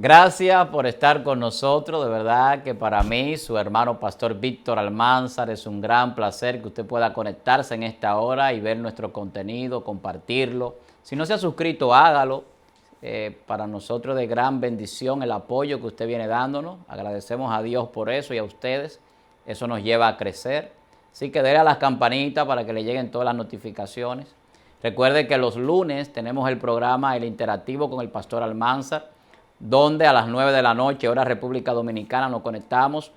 Gracias por estar con nosotros. De verdad que para mí, su hermano Pastor Víctor Almanzar, es un gran placer que usted pueda conectarse en esta hora y ver nuestro contenido, compartirlo. Si no se ha suscrito, hágalo. Para nosotros de gran bendición el apoyo que usted viene dándonos. Agradecemos a Dios por eso y a ustedes. Eso nos lleva a crecer. Así que déle a las campanitas para que le lleguen todas las notificaciones. Recuerde que los lunes tenemos el programa El Interactivo con el Pastor Almanzar, donde a las 9 de la noche, hora República Dominicana, nos conectamos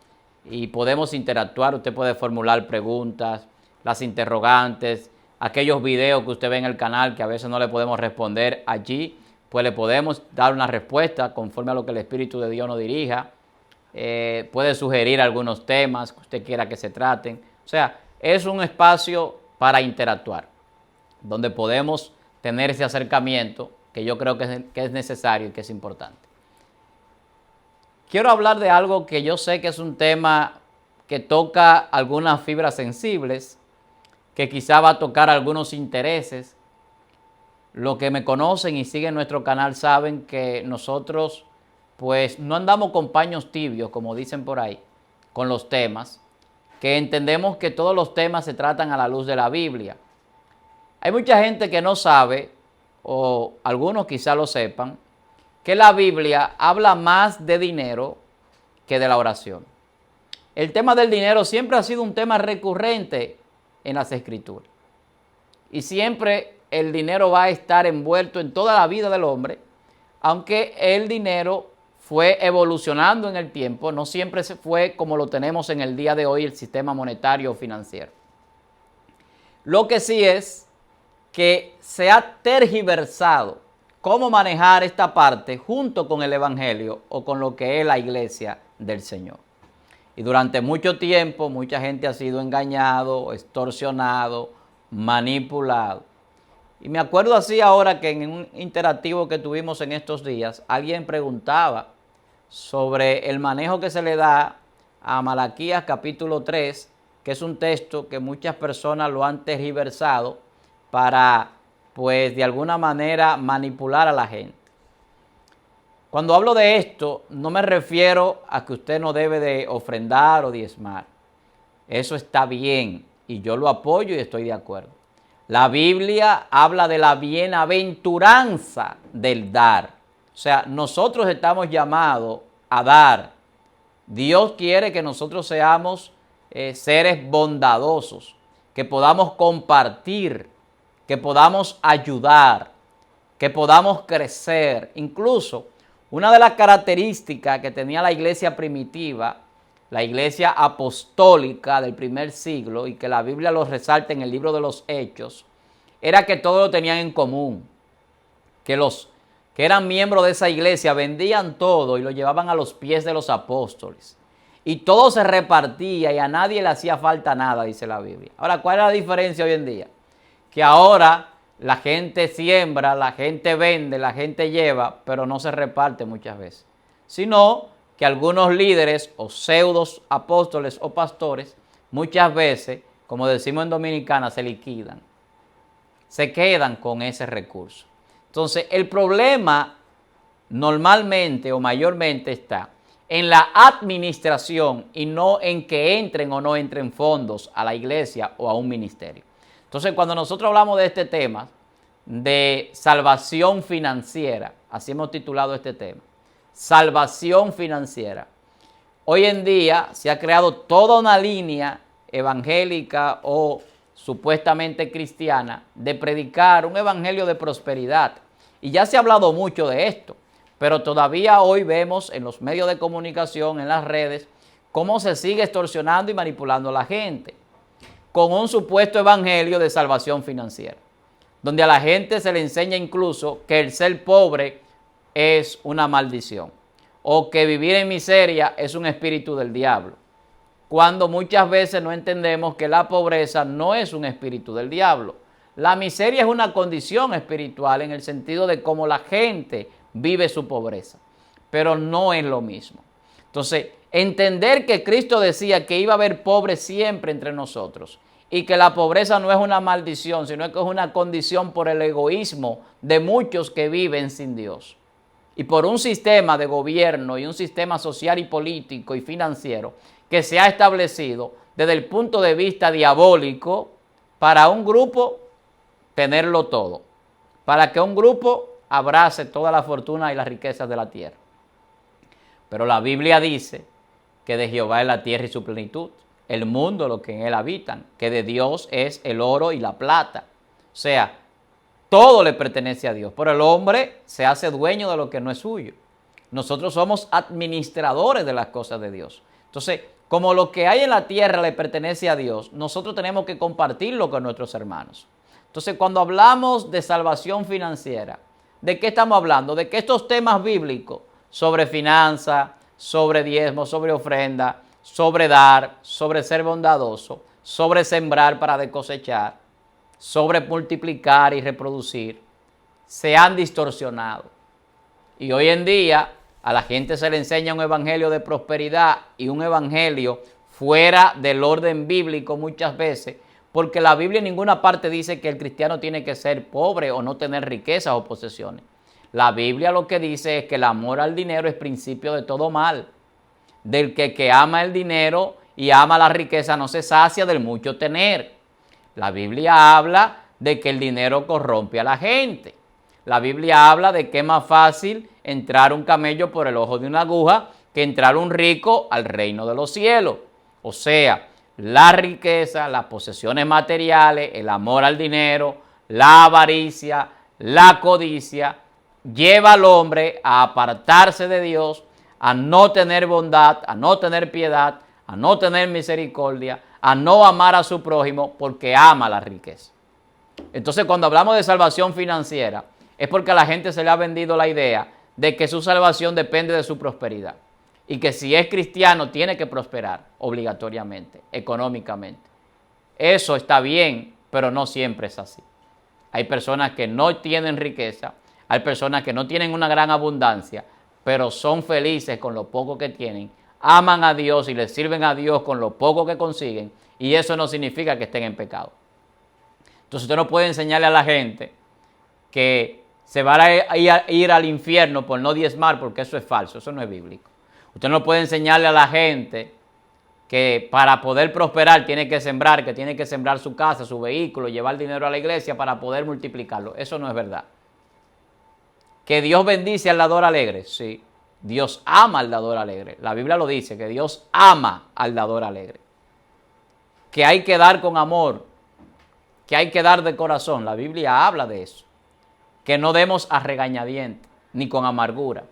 y podemos interactuar. Usted puede formular preguntas, las interrogantes, aquellos videos que usted ve en el canal que a veces no le podemos responder allí, pues le podemos dar una respuesta conforme a lo que el Espíritu de Dios nos dirija. Puede sugerir algunos temas que usted quiera que se traten. O sea, es un espacio para interactuar, donde podemos tener ese acercamiento que yo creo que es necesario y que es importante. Quiero hablar de algo que yo sé que es un tema que toca algunas fibras sensibles, que quizá va a tocar algunos intereses. Los que me conocen y siguen nuestro canal saben que nosotros pues no andamos con paños tibios, como dicen por ahí, con los temas, que entendemos que todos los temas se tratan a la luz de la Biblia. Hay mucha gente que no sabe, o algunos quizá lo sepan, que la Biblia habla más de dinero que de la oración. El tema del dinero siempre ha sido un tema recurrente en las Escrituras. Y siempre el dinero va a estar envuelto en toda la vida del hombre, aunque el dinero fue evolucionando en el tiempo, no siempre se fue como lo tenemos en el día de hoy, el sistema monetario o financiero. Lo que sí es que se ha tergiversado cómo manejar esta parte junto con el Evangelio o con lo que es la iglesia del Señor. Y durante mucho tiempo mucha gente ha sido engañado, extorsionado, manipulado. Y me acuerdo así ahora que en un interactivo que tuvimos en estos días, alguien preguntaba sobre el manejo que se le da a Malaquías capítulo 3, que es un texto que muchas personas lo han tergiversado para, pues, de alguna manera manipular a la gente. Cuando hablo de esto, no me refiero a que usted no debe de ofrendar o diezmar. Eso está bien y yo lo apoyo y estoy de acuerdo. La Biblia habla de la bienaventuranza del dar. O sea, nosotros estamos llamados a dar. Dios quiere que nosotros seamos seres bondadosos, que podamos compartir, que podamos ayudar, que podamos crecer. Incluso una de las características que tenía la iglesia primitiva, la iglesia apostólica del primer siglo, y que la Biblia lo resalta en el libro de los Hechos, era que todos lo tenían en común, que los que eran miembros de esa iglesia vendían todo y lo llevaban a los pies de los apóstoles. Y todo se repartía y a nadie le hacía falta nada, dice la Biblia. Ahora, ¿cuál es la diferencia hoy en día? Que ahora la gente siembra, la gente vende, la gente lleva, pero no se reparte muchas veces. Sino que algunos líderes o pseudos apóstoles o pastores muchas veces, como decimos en Dominicana, se liquidan. Se quedan con ese recurso. Entonces, el problema normalmente o mayormente está en la administración y no en que entren o no entren fondos a la iglesia o a un ministerio. Entonces, cuando nosotros hablamos de este tema, de salvación financiera, así hemos titulado este tema, salvación financiera, hoy en día se ha creado toda una línea evangélica o supuestamente cristiana de predicar un evangelio de prosperidad. Y ya se ha hablado mucho de esto, pero todavía hoy vemos en los medios de comunicación, en las redes, cómo se sigue extorsionando y manipulando a la gente con un supuesto evangelio de salvación financiera, donde a la gente se le enseña incluso que el ser pobre es una maldición o que vivir en miseria es un espíritu del diablo, cuando muchas veces no entendemos que la pobreza no es un espíritu del diablo. La miseria es una condición espiritual en el sentido de cómo la gente vive su pobreza, pero no es lo mismo. Entonces, entender que Cristo decía que iba a haber pobres siempre entre nosotros y que la pobreza no es una maldición, sino que es una condición por el egoísmo de muchos que viven sin Dios. y por un sistema de gobierno y un sistema social y político y financiero que se ha establecido desde el punto de vista diabólico para un grupo tenerlo todo, para que un grupo abrace toda la fortuna y las riquezas de la tierra. Pero la Biblia dice que de Jehová es la tierra y su plenitud, el mundo, lo que en él habitan, que de Dios es el oro y la plata. O sea, todo le pertenece a Dios, pero el hombre se hace dueño de lo que no es suyo. Nosotros somos administradores de las cosas de Dios. Entonces, como lo que hay en la tierra le pertenece a Dios, nosotros tenemos que compartirlo con nuestros hermanos. Entonces, cuando hablamos de salvación financiera, ¿de qué estamos hablando? De que estos temas bíblicos sobre finanzas, sobre diezmo, sobre ofrenda, sobre dar, sobre ser bondadoso, sobre sembrar para cosechar, sobre multiplicar y reproducir, se han distorsionado. Y hoy en día a la gente se le enseña un evangelio de prosperidad y un evangelio fuera del orden bíblico muchas veces, porque la Biblia en ninguna parte dice que el cristiano tiene que ser pobre o no tener riquezas o posesiones. La Biblia lo que dice es que el amor al dinero es principio de todo mal. Del que ama el dinero y ama la riqueza no se sacia del mucho tener. La Biblia habla de que el dinero corrompe a la gente. La Biblia habla de que es más fácil entrar un camello por el ojo de una aguja que entrar un rico al reino de los cielos. O sea, la riqueza, las posesiones materiales, el amor al dinero, la avaricia, la codicia, lleva al hombre a apartarse de Dios, a no tener bondad, a no tener piedad, a no tener misericordia, a no amar a su prójimo porque ama la riqueza. Entonces, cuando hablamos de salvación financiera, es porque a la gente se le ha vendido la idea de que su salvación depende de su prosperidad y que si es cristiano tiene que prosperar obligatoriamente, económicamente. Eso está bien, pero no siempre es así. Hay personas que no tienen riqueza, hay personas que no tienen una gran abundancia, pero son felices con lo poco que tienen, aman a Dios y le sirven a Dios con lo poco que consiguen, y eso no significa que estén en pecado. Entonces usted no puede enseñarle a la gente que se va a ir al infierno por no diezmar, porque eso es falso, eso no es bíblico. Usted no puede enseñarle a la gente que para poder prosperar tiene que sembrar, que tiene que sembrar su casa, su vehículo, llevar dinero a la iglesia para poder multiplicarlo. Eso no es verdad. ¿Que Dios bendice al dador alegre? Sí. Dios ama al dador alegre. La Biblia lo dice, que Dios ama al dador alegre. Que hay que dar con amor, que hay que dar de corazón. La Biblia habla de eso. Que no demos a regañadientes, ni con amargura,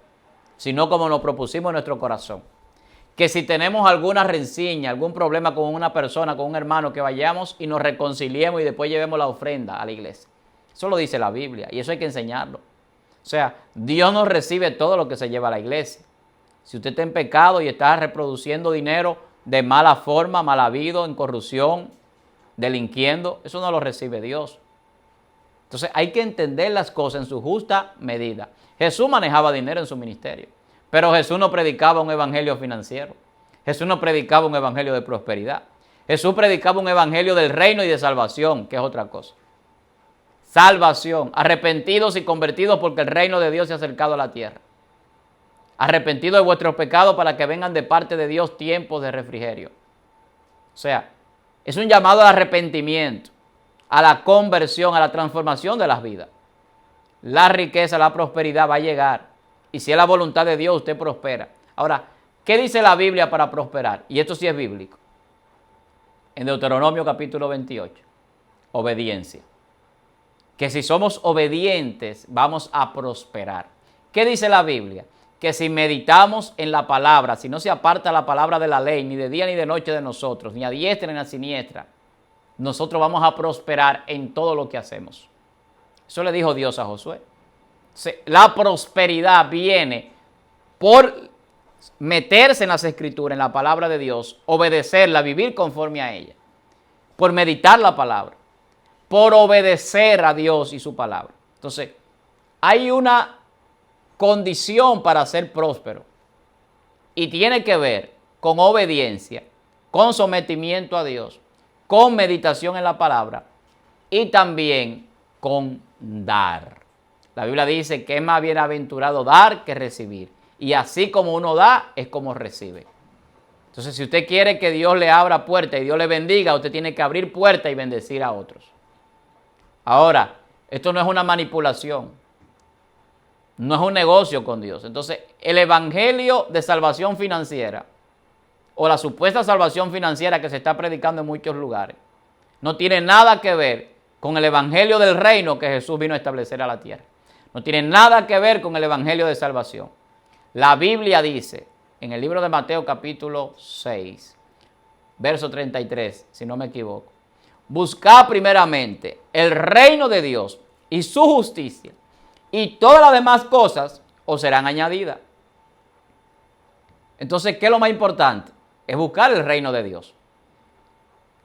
sino como nos propusimos en nuestro corazón. Que si tenemos alguna rencilla, algún problema con una persona, con un hermano, que vayamos y nos reconciliemos y después llevemos la ofrenda a la iglesia. Eso lo dice la Biblia y eso hay que enseñarlo. O sea, Dios no recibe todo lo que se lleva a la iglesia. Si usted está en pecado y está reproduciendo dinero de mala forma, mal habido, en corrupción, delinquiendo, eso no lo recibe Dios. Entonces hay que entender las cosas en su justa medida. Jesús manejaba dinero en su ministerio, pero Jesús no predicaba un evangelio financiero. Jesús no predicaba un evangelio de prosperidad. Jesús predicaba un evangelio del reino y de salvación, que es otra cosa. Salvación, arrepentidos y convertidos porque el reino de Dios se ha acercado a la tierra. Arrepentidos de vuestros pecados para que vengan de parte de Dios tiempos de refrigerio. O sea, es un llamado al arrepentimiento, a la conversión, a la transformación de las vidas. La riqueza, la prosperidad va a llegar. Y si es la voluntad de Dios, usted prospera. Ahora, ¿qué dice la Biblia para prosperar? Y esto sí es bíblico. En Deuteronomio capítulo 28, obediencia. Que si somos obedientes, vamos a prosperar. ¿Qué dice la Biblia? Que si meditamos en la palabra, si no se aparta la palabra de la ley, ni de día ni de noche de nosotros, ni a diestra ni a siniestra, nosotros vamos a prosperar en todo lo que hacemos. Eso le dijo Dios a Josué. La prosperidad viene por meterse en las escrituras, en la palabra de Dios, obedecerla, vivir conforme a ella, por meditar la palabra, por obedecer a Dios y su palabra. Entonces, hay una condición para ser próspero y tiene que ver con obediencia, con sometimiento a Dios, con meditación en la palabra y también con dar. La Biblia dice que es más bienaventurado dar que recibir. Y así como uno da, es como recibe. Entonces, si usted quiere que Dios le abra puertas y Dios le bendiga, usted tiene que abrir puertas y bendecir a otros. Ahora, esto no es una manipulación. No es un negocio con Dios. Entonces, el evangelio de salvación financiera o la supuesta salvación financiera que se está predicando en muchos lugares no tiene nada que ver con el evangelio del reino que Jesús vino a establecer a la tierra. No tiene nada que ver con el evangelio de salvación. La Biblia dice en el libro de Mateo capítulo 6, verso 33, si no me equivoco: buscad primeramente el reino de Dios y su justicia, y todas las demás cosas os serán añadidas. Entonces, ¿qué es lo más importante? Es buscar el reino de Dios.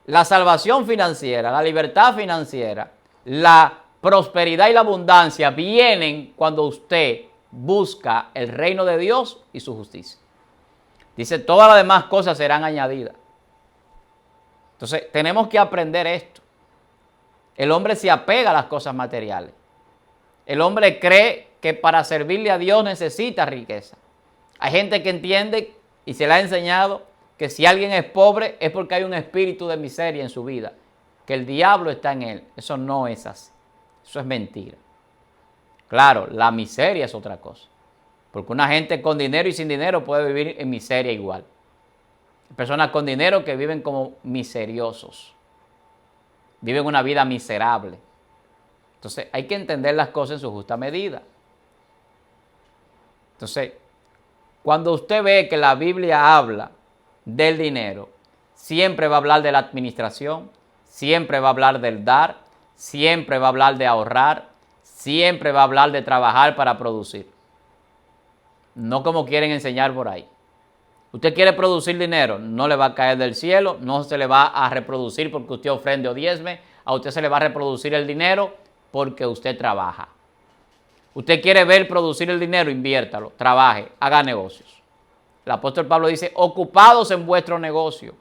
La salvación financiera, la libertad financiera, la prosperidad y la abundancia vienen cuando usted busca el reino de Dios y su justicia. Dice, todas las demás cosas serán añadidas. Entonces, tenemos que aprender esto. El hombre se apega a las cosas materiales. El hombre cree que para servirle a Dios necesita riqueza. Hay gente que entiende y se le ha enseñado que si alguien es pobre es porque hay un espíritu de miseria en su vida, que el diablo está en él. Eso no es así. Eso es mentira. Claro, la miseria es otra cosa. Porque una gente con dinero y sin dinero puede vivir en miseria igual. Hay personas con dinero que viven como miseriosos. Viven una vida miserable. Entonces, hay que entender las cosas en su justa medida. Entonces, cuando usted ve que la Biblia habla del dinero, siempre va a hablar de la administración, siempre va a hablar del dar, siempre va a hablar de ahorrar, siempre va a hablar de trabajar para producir. No como quieren enseñar por ahí. Usted quiere producir dinero, no le va a caer del cielo, no se le va a reproducir porque usted ofrende o diezme, a usted se le va a reproducir el dinero porque usted trabaja. Usted quiere ver producir el dinero, inviértalo, trabaje, haga negocios. El apóstol Pablo dice, ocupados en vuestro negocio.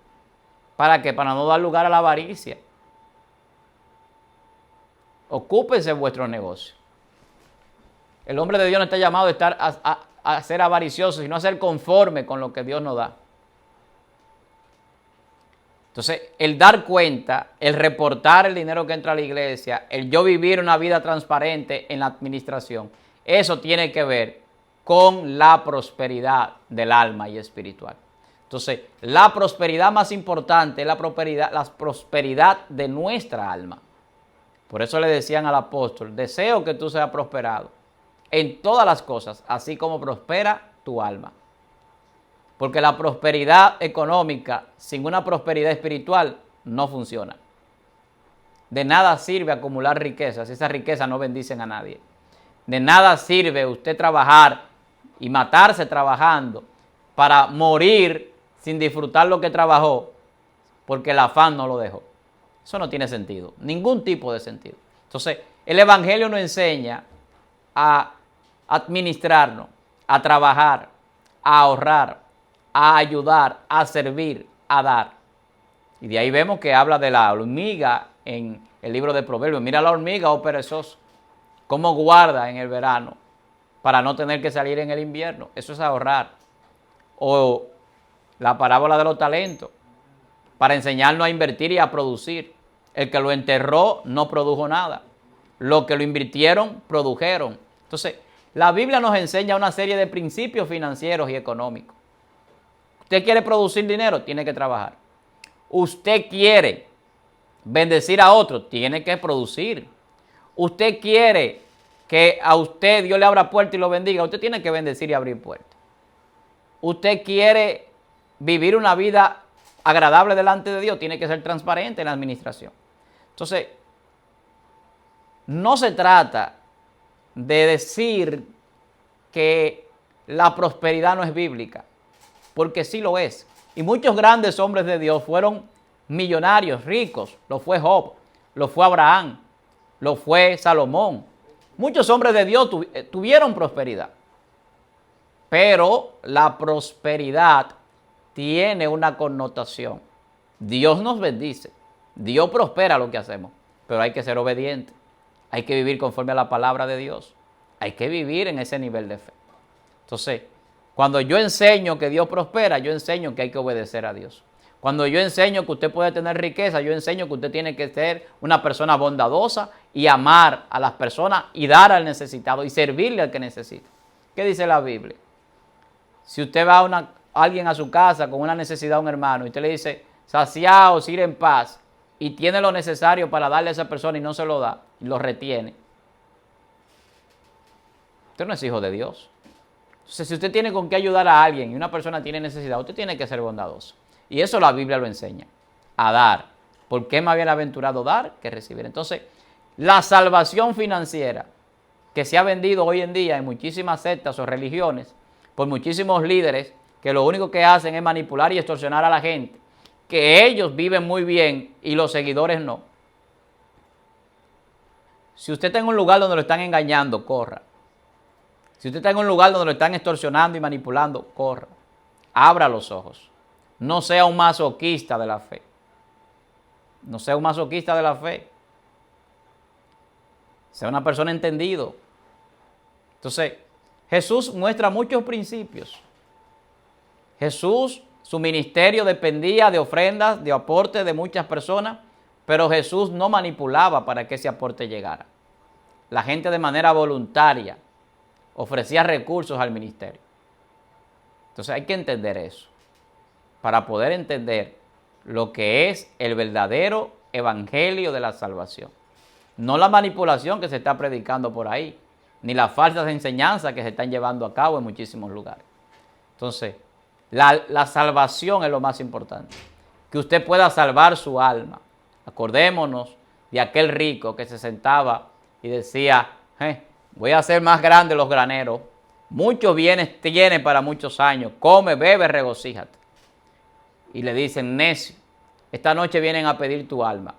¿Para qué? Para no dar lugar a la avaricia. Ocúpense en vuestro negocio. El hombre de Dios no está llamado a ser avaricioso, sino a ser conforme con lo que Dios nos da. Entonces, el dar cuenta, el reportar el dinero que entra a la iglesia, el yo vivir una vida transparente en la administración, eso tiene que ver con la prosperidad del alma y espiritual. Entonces, la prosperidad más importante es la prosperidad de nuestra alma. Por eso le decían al apóstol, deseo que tú seas prosperado en todas las cosas, así como prospera tu alma. Porque la prosperidad económica sin una prosperidad espiritual no funciona. De nada sirve acumular riquezas si esas riquezas no bendicen a nadie. De nada sirve usted trabajar y matarse trabajando para morir sin disfrutar lo que trabajó porque el afán no lo dejó. Eso no tiene sentido, ningún tipo de sentido. Entonces, el evangelio nos enseña a administrarnos, a trabajar, a ahorrar, a ayudar, a servir, a dar. Y de ahí vemos que habla de la hormiga en el libro de Proverbios. Mira la hormiga, oh perezoso, cómo guarda en el verano para no tener que salir en el invierno. Eso es ahorrar. O la parábola de los talentos, para enseñarnos a invertir y a producir. El que lo enterró no produjo nada. Los que lo invirtieron, produjeron. Entonces, la Biblia nos enseña una serie de principios financieros y económicos. Usted quiere producir dinero, tiene que trabajar. Usted quiere bendecir a otros, tiene que producir. Usted quiere que a usted Dios le abra puertas y lo bendiga, usted tiene que bendecir y abrir puertas. Usted quiere vivir una vida agradable delante de Dios, tiene que ser transparente en la administración. Entonces, no se trata de decir que la prosperidad no es bíblica, porque sí lo es. Y muchos grandes hombres de Dios fueron millonarios, ricos. Lo fue Job, lo fue Abraham, lo fue Salomón. Muchos hombres de Dios tuvieron prosperidad. Pero la prosperidad tiene una connotación. Dios nos bendice, Dios prospera lo que hacemos, pero hay que ser obediente. Hay que vivir conforme a la palabra de Dios. Hay que vivir en ese nivel de fe. Entonces, cuando yo enseño que Dios prospera, yo enseño que hay que obedecer a Dios. Cuando yo enseño que usted puede tener riqueza, yo enseño que usted tiene que ser una persona bondadosa y amar a las personas y dar al necesitado y servirle al que necesita. ¿Qué dice la Biblia? Si usted va a alguien a su casa con una necesidad a un hermano y usted le dice, saciaos, ir en paz, y tiene lo necesario para darle a esa persona y no se lo da, y lo retiene, usted no es hijo de Dios. Entonces, si usted tiene con qué ayudar a alguien y una persona tiene necesidad, usted tiene que ser bondadoso. Y eso la Biblia lo enseña, a dar. Porque es más bienaventurado dar que recibir. Entonces, la salvación financiera que se ha vendido hoy en día en muchísimas sectas o religiones, por muchísimos líderes que lo único que hacen es manipular y extorsionar a la gente, que ellos viven muy bien y los seguidores no. Si usted está en un lugar donde lo están engañando, corra. Si usted está en un lugar donde lo están extorsionando y manipulando, corra. Abra los ojos. No sea un masoquista de la fe. No sea un masoquista de la fe. Sea una persona entendido. Entonces, Jesús muestra muchos principios. Jesús, su ministerio dependía de ofrendas, de aportes de muchas personas, pero Jesús no manipulaba para que ese aporte llegara. La gente de manera voluntaria ofrecía recursos al ministerio. Entonces hay que entender eso, para poder entender lo que es el verdadero evangelio de la salvación. No la manipulación que se está predicando por ahí, ni las falsas enseñanzas que se están llevando a cabo en muchísimos lugares. Entonces, la salvación es lo más importante. Que usted pueda salvar su alma. Acordémonos de aquel rico que se sentaba y decía, voy a hacer más grandes los graneros, muchos bienes tiene para muchos años, come, bebe, regocíjate. Y le dicen, necio, esta noche vienen a pedir tu alma,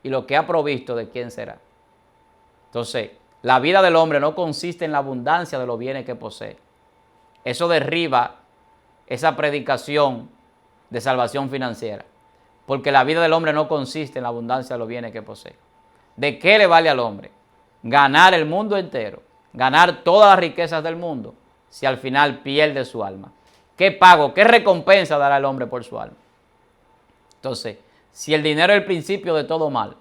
y lo que ha provisto, ¿de quién será? Entonces, la vida del hombre no consiste en la abundancia de los bienes que posee. Eso derriba esa predicación de salvación financiera, porque la vida del hombre no consiste en la abundancia de los bienes que posee. ¿De qué le vale al hombre ganar el mundo entero, ganar todas las riquezas del mundo, si al final pierde su alma? ¿Qué pago, qué recompensa dará el hombre por su alma? Entonces, si el dinero es el principio de todo mal,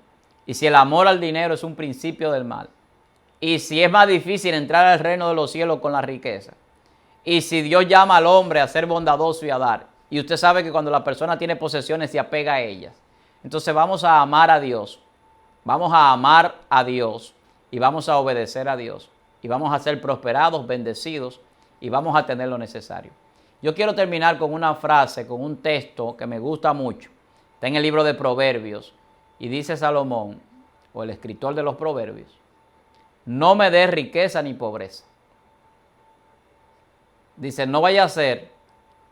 y si el amor al dinero es un principio del mal, y si es más difícil entrar al reino de los cielos con la riqueza, y si Dios llama al hombre a ser bondadoso y a dar, y usted sabe que cuando la persona tiene posesiones se apega a ellas, entonces vamos a amar a Dios, y vamos a obedecer a Dios, y vamos a ser prosperados, bendecidos, y vamos a tener lo necesario. Yo quiero terminar con una frase, con un texto que me gusta mucho. Está en el libro de Proverbios, y dice Salomón, o el escritor de los Proverbios, no me des riqueza ni pobreza. Dice, no vaya a ser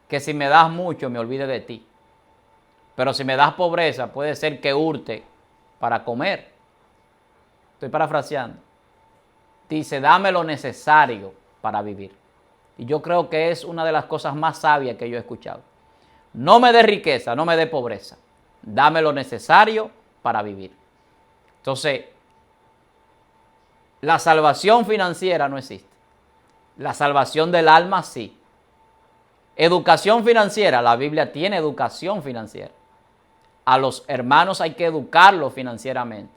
que si me das mucho me olvide de ti. Pero si me das pobreza, puede ser que hurte para comer. Estoy parafraseando. Dice, dame lo necesario para vivir. Y yo creo que es una de las cosas más sabias que yo he escuchado. No me dé riqueza, no me dé pobreza. Dame lo necesario para vivir. Entonces, la salvación financiera no existe. La salvación del alma sí. Educación financiera, la Biblia tiene educación financiera. A los hermanos hay que educarlos financieramente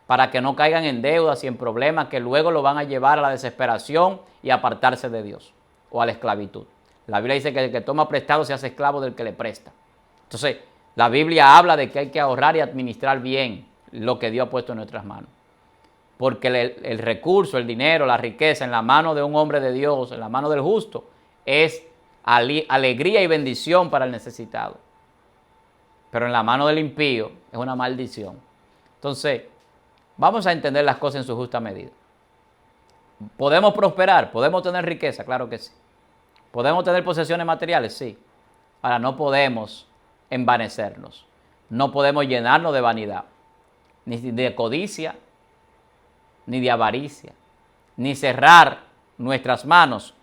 para que no caigan en deudas y en problemas que luego lo van a llevar a la desesperación y a apartarse de Dios o a la esclavitud. La Biblia dice que el que toma prestado se hace esclavo del que le presta. Entonces, la Biblia habla de que hay que ahorrar y administrar bien lo que Dios ha puesto en nuestras manos. Porque el recurso, el dinero, la riqueza en la mano de un hombre de Dios, en la mano del justo, es alegría y bendición para el necesitado. Pero en la mano del impío es una maldición. Entonces, vamos a entender las cosas en su justa medida. ¿Podemos prosperar? ¿Podemos tener riqueza? Claro que sí. ¿Podemos tener posesiones materiales? Sí. Ahora, no podemos envanecernos. No podemos llenarnos de vanidad, ni de codicia, ni de avaricia, ni cerrar nuestras manos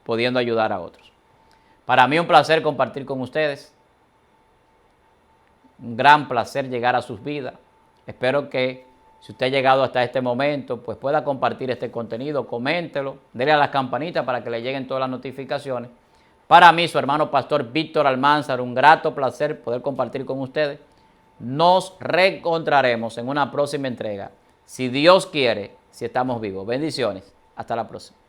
pudiendo ayudar a otros. Para mí un placer compartir con ustedes. Un gran placer llegar a sus vidas. Espero que Si usted ha llegado hasta este momento, pues pueda compartir este contenido, coméntelo, dele a las campanitas para que le lleguen todas las notificaciones. Para mí, su hermano pastor Víctor Almanzar, un grato placer poder compartir con ustedes. Nos reencontraremos en una próxima entrega, si Dios quiere, si estamos vivos. Bendiciones. Hasta la próxima.